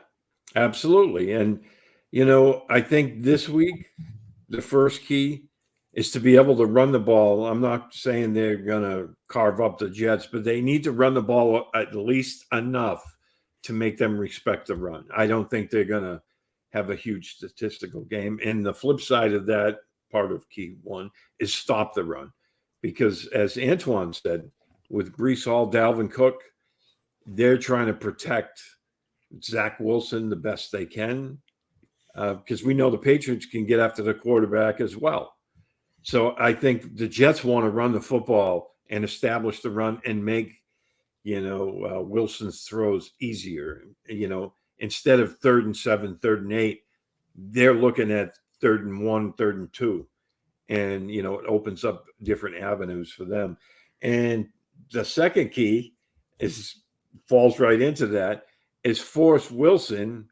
absolutely. And, I think this week, the first key is to be able to run the ball. I'm not saying they're going to carve up the Jets, but they need to run the ball at least enough to make them respect the run. I don't think they're going to have a huge statistical game. And the flip side of that, part of key one, is stop the run. Because as Antoine said, with Breece Hall, Dalvin Cook, they're trying to protect Zach Wilson the best they can, because we know the Patriots can get after the quarterback as well. So I think the Jets want to run the football and establish the run and make, Wilson's throws easier. Instead of 3rd and 7, 3rd and 8, they're looking at 3rd and 1, 3rd and 2. And, it opens up different avenues for them. And the second key falls right into that, is force Wilson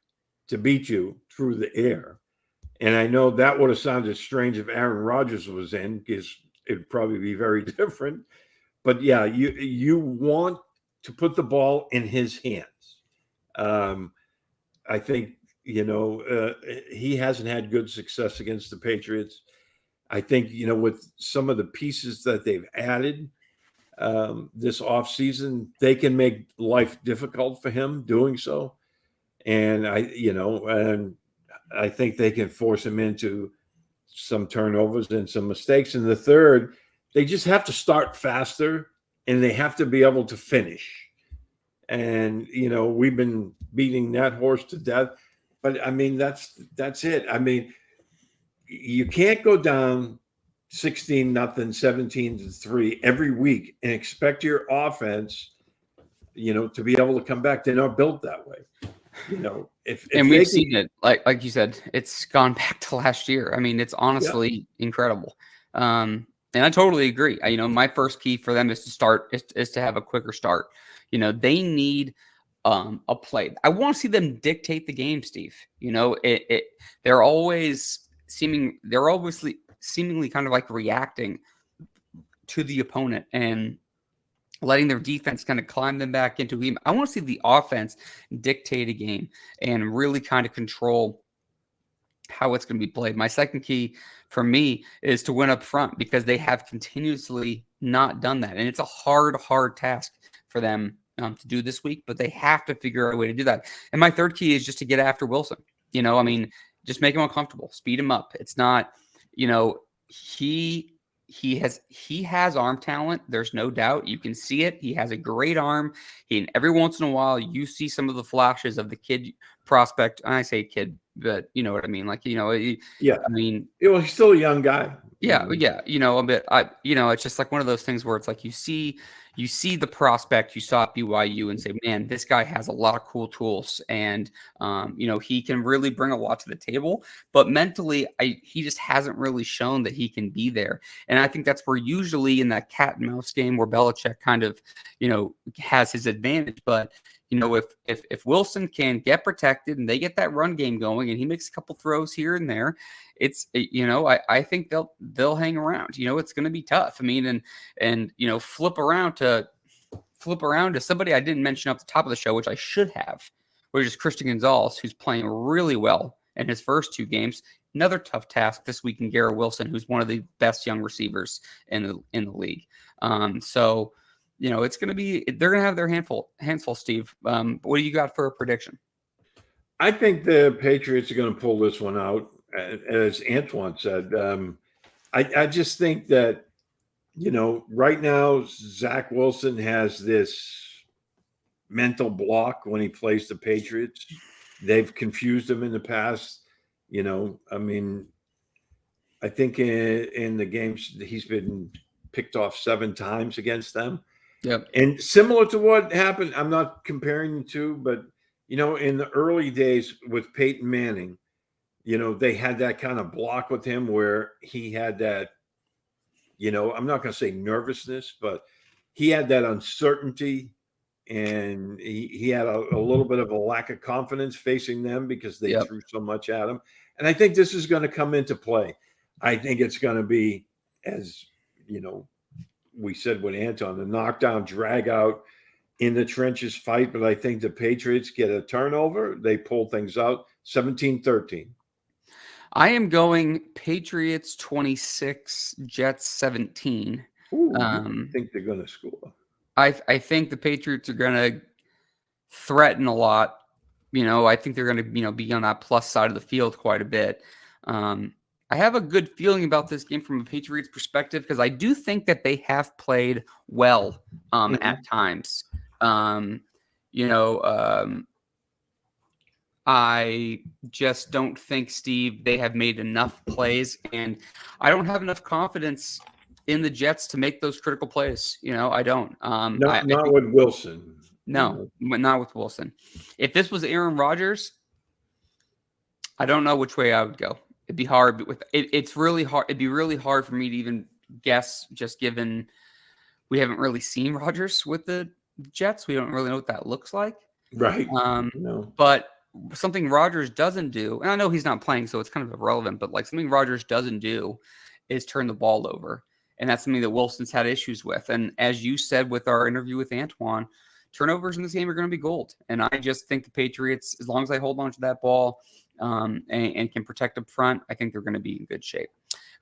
to beat you through the air. And I know that would have sounded strange if Aaron Rodgers was in, because it'd probably be very different. But yeah, you want to put the ball in his hands. I think, he hasn't had good success against the Patriots. I think, with some of the pieces that they've added this offseason, they can make life difficult for him doing so. And I think they can force him into some turnovers and some mistakes. And the third, they just have to start faster and they have to be able to finish. And, we've been beating that horse to death. But, I mean, that's it. I mean, you can't go down 16-0, 17-3 every week and expect your offense, to be able to come back. They're not built that way. If we've seen it, like you said, it's gone back to last year. I mean, it's honestly incredible. And I totally agree. My first key for them is to have a quicker start. They need a play. I want to see them dictate the game, Steve. They're obviously seemingly kind of like reacting to the opponent and letting their defense kind of climb them back into a game. I want to see the offense dictate a game and really kind of control how it's going to be played. My second key for me is to win up front, because they have continuously not done that. And it's a hard task for them to do this week, but they have to figure out a way to do that. And my third key is just to get after Wilson. Just make him uncomfortable, speed him up. It's not, he has arm talent. There's no doubt. You can see it. He has a great arm. And every once in a while, you see some of the flashes of the kid prospect. And I say kid, but you know what I mean? Like, yeah. I mean, he's still a young guy. Yeah, yeah. A bit. It's just like one of those things where it's like you see the prospect you saw at BYU and say, man, this guy has a lot of cool tools, and he can really bring a lot to the table. But mentally, he just hasn't really shown that he can be there. And I think that's where usually in that cat and mouse game where Belichick kind of has his advantage. But if Wilson can get protected and they get that run game going and he makes a couple throws here and there, I think they'll hang around. It's going to be tough. I mean, and flip around to somebody I didn't mention up the top of the show, which I should have, which is Christian Gonzalez, who's playing really well in his first two games. Another tough task this week in Garrett Wilson, who's one of the best young receivers in the league. So it's going to be, they're going to have their hands full, Steve. What do you got for a prediction? I think the Patriots are going to pull this one out. As Antoine said, I just think that, right now, Zach Wilson has this mental block when he plays the Patriots. They've confused him in the past. I mean, I think in the games, he's been picked off 7 times against them. Yep. And similar to what happened, I'm not comparing the two, but, in the early days with Peyton Manning, they had that kind of block with him where he had that, I'm not going to say nervousness, but he had that uncertainty, and he had a little bit of a lack of confidence facing them because they threw so much at him. And I think this is going to come into play. I think it's going to be, as you know, we said with Anton, the knockdown, drag out, in the trenches fight. But I think the Patriots get a turnover. They pull things out 17-13. I am going Patriots 26, Jets 17. Ooh, I think they're going to score. I think the Patriots are going to threaten a lot. I think they're going to, be on that plus side of the field quite a bit. I have a good feeling about this game from a Patriots perspective because I do think that they have played well at times. I just don't think, Steve, they have made enough plays, and I don't have enough confidence in the Jets to make those critical plays. I don't. Not with Wilson. No, not with Wilson. If this was Aaron Rodgers, I don't know which way I would go. It'd be hard. It's really hard. It'd be really hard for me to even guess, just given we haven't really seen Rodgers with the Jets. We don't really know what that looks like. Right. No. But something Rodgers doesn't do, and I know he's not playing, so it's kind of irrelevant, but like something Rodgers doesn't do is turn the ball over. And that's something that Wilson's had issues with. And as you said with our interview with Antoine, turnovers in this game are going to be gold. And I just think the Patriots, as long as they hold on to that ball and can protect up front, I think they're going to be in good shape.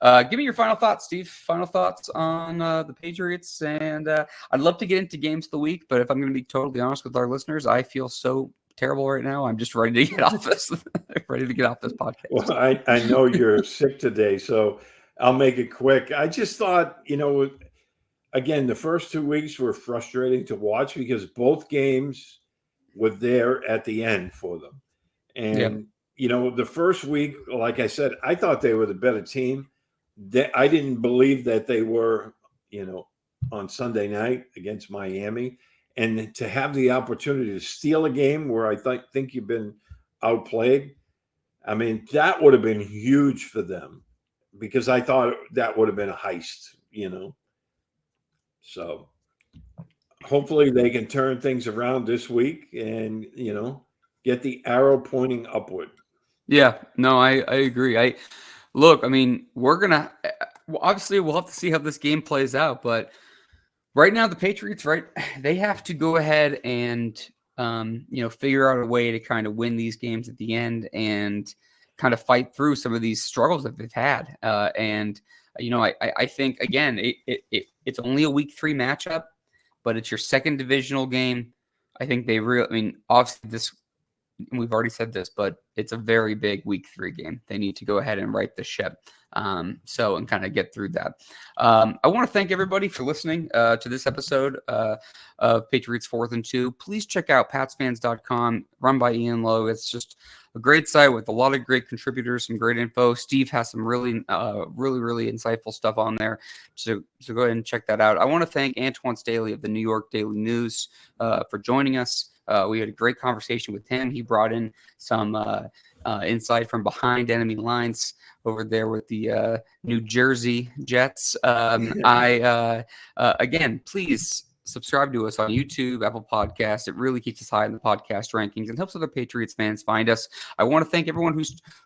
Give me your final thoughts, Steve. Final thoughts on the Patriots. And I'd love to get into games of the week, but if I'm going to be totally honest with our listeners, I feel so terrible right now. I'm just ready to get off this, podcast. Well, I know you're sick today, so I'll make it quick. I just thought, again, the first 2 weeks were frustrating to watch because both games were there at the end for them. And, the first week, like I said, I thought they were the better team. I didn't believe that they were, on Sunday night against Miami. And to have the opportunity to steal a game where I think you've been outplayed, I mean, that would have been huge for them because I thought that would have been a heist, So hopefully they can turn things around this week and, get the arrow pointing upward. Yeah, no, I agree. We're going to obviously we'll have to see how this game plays out, but right now the Patriots, they have to go ahead and, figure out a way to kind of win these games at the end and kind of fight through some of these struggles that they've had. I think, again, it's only a week 3 matchup, but it's your second divisional game. I think obviously we've already said this, but it's a very big week 3 game. They need to go ahead and right the ship. And kind of get through that. I want to thank everybody for listening to this episode of Patriots 4th and 2. Please check out PatsFans.com, run by Ian Lowe. It's just a great site with a lot of great contributors, some great info. Steve has some really insightful stuff on there. So go ahead and check that out. I want to thank Antoine Staley of the New York Daily News for joining us. We had a great conversation with him. He brought in some insight from behind enemy lines over there with the New Jersey Jets. Again, please subscribe to us on YouTube, Apple Podcasts. It really keeps us high in the podcast rankings and helps other Patriots fans find us. I want to thank everyone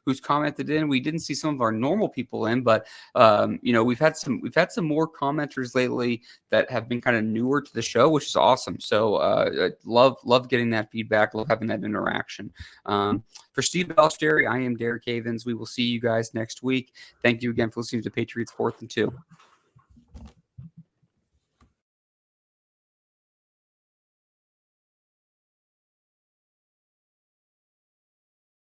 who's commented in. We didn't see some of our normal people in, but we've had some more commenters lately that have been kind of newer to the show, which is awesome. So I love getting that feedback, love having that interaction. For Steve Balestrieri, I am Derek Havens. We will see you guys next week. Thank you again for listening to Patriots 4th and 2.